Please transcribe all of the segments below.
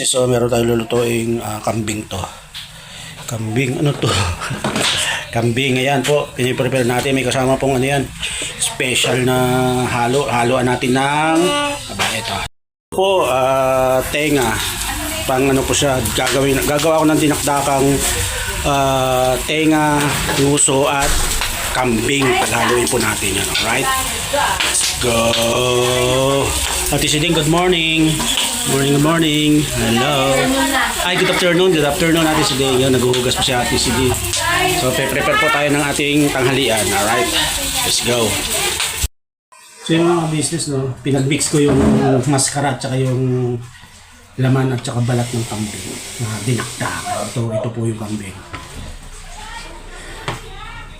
So meron tayong lulutuing kambing to. Kambing, ano to? Kambing, ayan po. Piniprepare natin. May kasama pong ano yan. Special na haloan natin ng ito po, tenga. Pang ano po siya, gagawa ko ng dinakdakang tenga, nguso at kambing. Paghaluin po natin yan. Alright? Let's go! Ate Siding, good morning. Good morning. Hello. Ay, good afternoon. Good afternoon, Ate Siding. Yan, naghuhugas po si Ate Siding. So, prepare po tayo ng ating tanghalian. Alright? Let's go. So, yung mga business, no, pinag-mix ko yung mascara at saka yung laman at saka balat ng kambing na dinakdakan. Ito po yung kambing.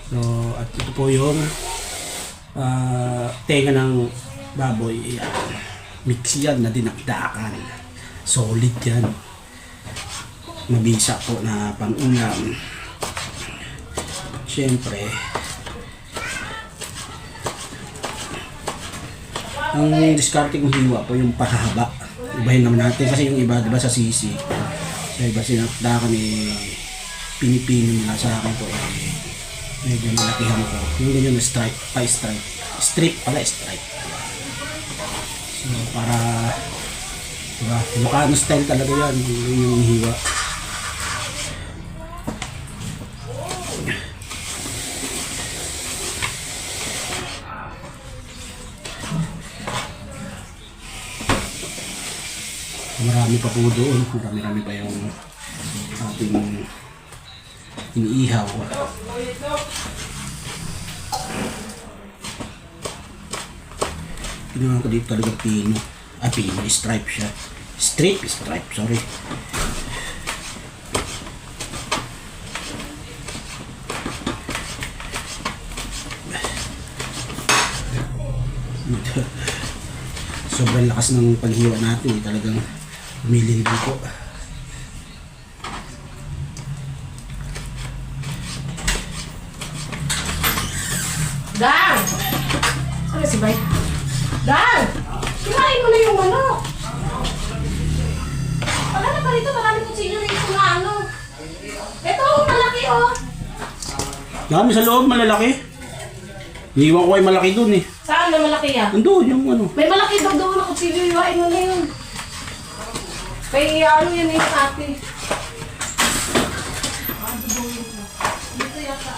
So, at ito po yung tenga ng baboy. Ayan. Mix yan na dinakdakan. Solid yan. Mabisa po na pang-ulam. Siyempre, ang discarding hiwa po yung pahaba. Ibahin naman natin kasi yung iba, diba sa sisi, sa iba sinakdakan pinipino nila. Sa akin po medyo malakihan ko. Yung ganyan na stripe, strip pala, stripe. So para diba, Ilocano style talaga yan, yung hiwa. Marami pa po doon, marami pa yung ating iniihaw. Pinuha ko dito talaga pino. Pino, stripe siya. Stripe, sorry. Sobrang lakas ng paghiwa natin, talagang umilindi po. Dan! Ano si Bay? Dan! Kinain mo na yung manok! Pagkana pa rito, marami kutsilyo rito na ano. Ito, malaki oh! Dami sa loob, malalaki. Iniwan ko ay malaki dun eh. Saan na malaki yan? Andun, yung ano. May malaki daw doon na kutsilyo, iwain mo na yun. Kay ano yan yung ate. Dito yata.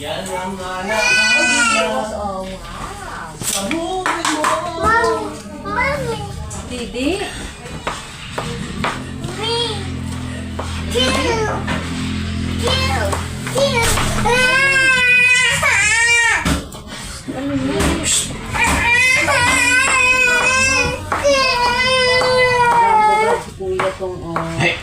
Yan ang anak. Oh, wow. Sabugin mo. Mami. Didi. Ano yun? Si Kuya tong Hey!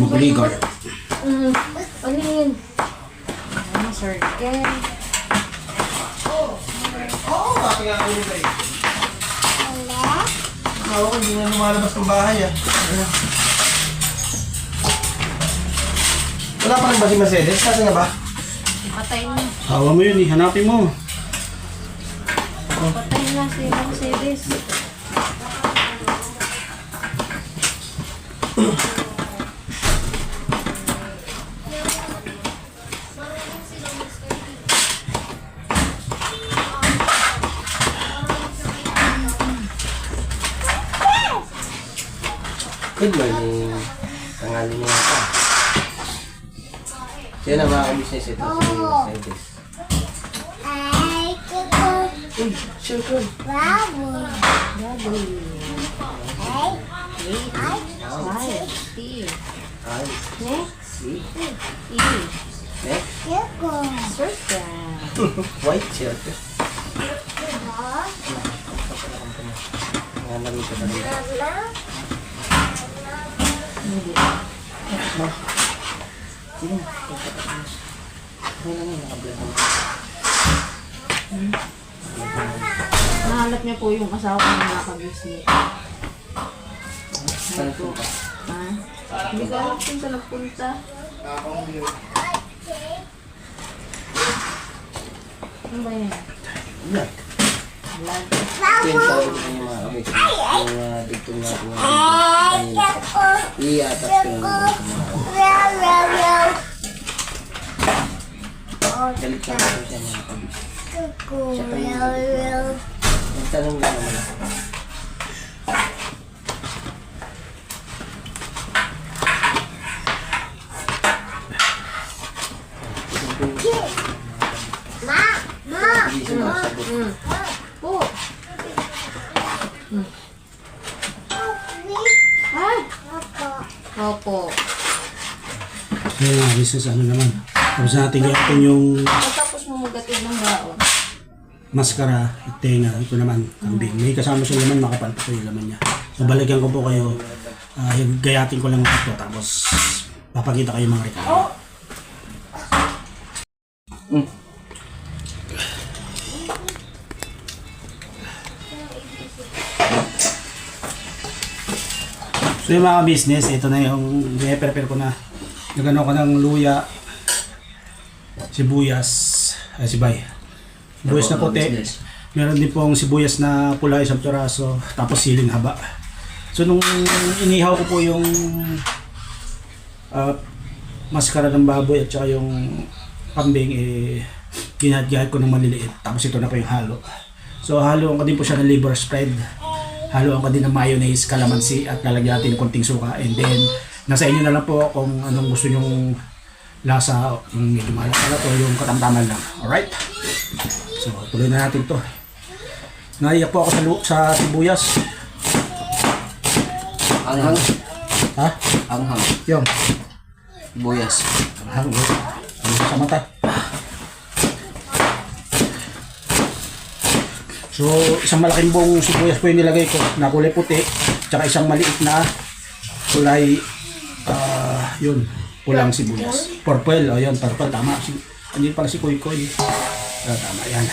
Maguligar. Ano yun? Ano, circle? Oo, bakit nga ako nito eh. Ako, hindi na lumalabas ng bahay ah. Wala pa rin ba si Mercedes? Kasi nga ba? Ipatay mo. Hawa mo yun eh, hanapin mo. Patay na si Mercedes. Good morning. Tangali niya ito. Yan ang mga kabisnes ito. Si Mercedes. Uy, sure ko. Ay. Next. White shirt. Ang lamig ka talaga. Nahanap niya po yung asawa ko na nakabisnes. Saan po ba? Ha? Hindi ko alam kung saan nagpunta. Ano ba yan? Vlog. Vlog. Yung tawag ko yung mga kabisnes. Yung dito nga po. I-attach ko yung mga galit ka na siya mga kabisnes. Tanong lang naman ako. Hindi siya makasagot. Po. Ay! Opo. So yun mga business, ano naman. Tapos natin gawin yung Tapos mo magatid ng baon. maskara, tenga, ito naman, kambing. May kasama siya laman, makapal po yung laman niya. So balikan ko po kayo, gayatin ko lang ito, tapos papakita kayo mga rekado. So yung mga business, ito na yung i-prepare ko na. Nagano ko ng luya, sibuyas, sibay. Sibuyas na puti. Meron din pong sibuyas na pula, isang piraso, tapos siling haba. So nung inihaw ko po yung maskara ng baboy at saka yung kambing, ginahad-gahad ko ng maliliit. Tapos ito na po yung halo. So haluan ko din po siya ng liver spread. Haluan ko din ng mayonnaise, calamansi at lalagyan natin ng konting suka. And then nasa inyo na lang po kung anong gusto nyong lasa, yung medyo malat-alat o yung katamtaman lang. Alright? So tuloy na natin to. Naiyak po ako sa sibuyas. Anghang. Ha? Anghang. Yung. Buyas. Ano sa mata? So, isang malaking buong sibuyas po yung nilagay ko na kulay puti, tsaka isang maliit na kulay, yun, pulang sibuyas. Purple, o yun, purple, tama. Andyan pala si Koy Koy. Tama, yan.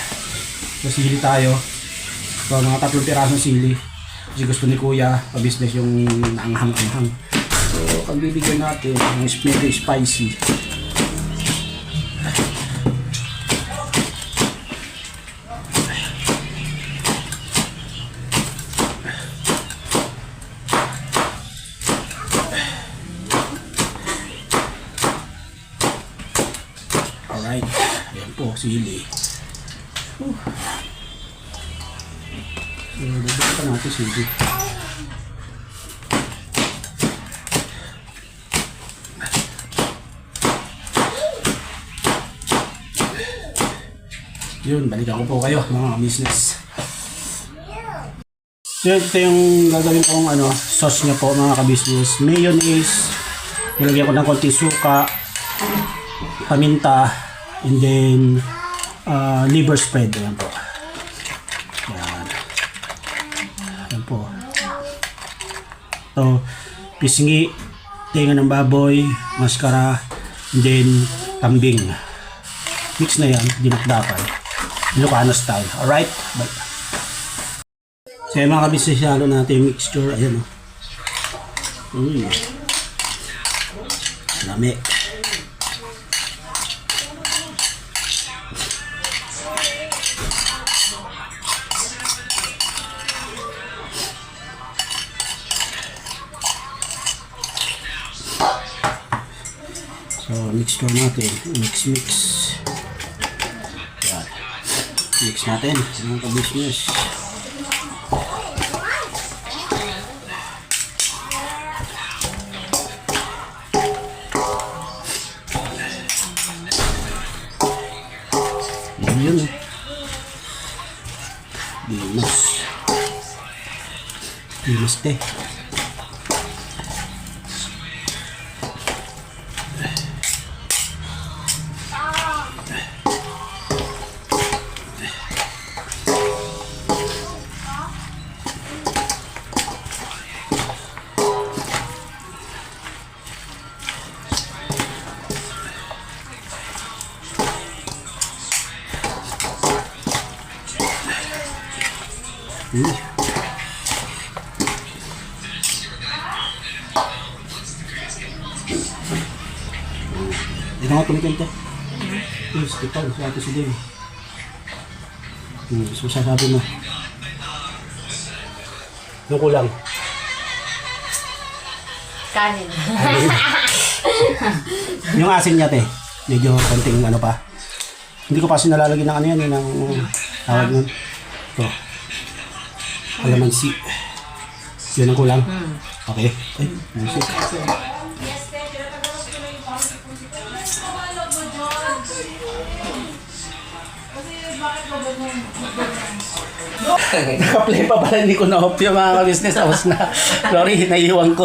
So, sili tayo. So, mga 3 pirasong sili. Kasi gusto ni Kuya, pa-business yung anghang-anghang. So, ang bibigyan natin, yung medyo spicy. Alright, ayan po, sili. So, dagdagan pa natin sili. Yun, balikan ko po kayo mga business. So ito yung gagawin kong sauce niya po mga ka-business. Mayonnaise, nilagyan ko ng konting suka, paminta, and then liver spread. Ayan po. Ayan. Ayan po. So, pisngi, tenga ng baboy, maskara, and then kambing. Mix na yan, dinakdakan. Ilocano style. Alright? Bye. So yung mga kabisnes, halo natin yung mixture. Ayan o. Lami. mixture natin. Mix. Yan. Mix natin. Mga ka-business. Yun. Dimas te. Hindi na nga tumitin te. Yes, ito. Sa ato si Dave. So sasabi mo. Yung kulang. Kanin. Yung asin niya te. Medyo konting ano pa. Hindi ko pa sinalalagyan ng ano yan. Ng tawag nun. Ito. Alamansi. Yun ang kulang. Okay. Ay, music. Naka-play pa pala, hindi ko na-off yung mga ka-business. Tapos na, sorry, naiiwan ko.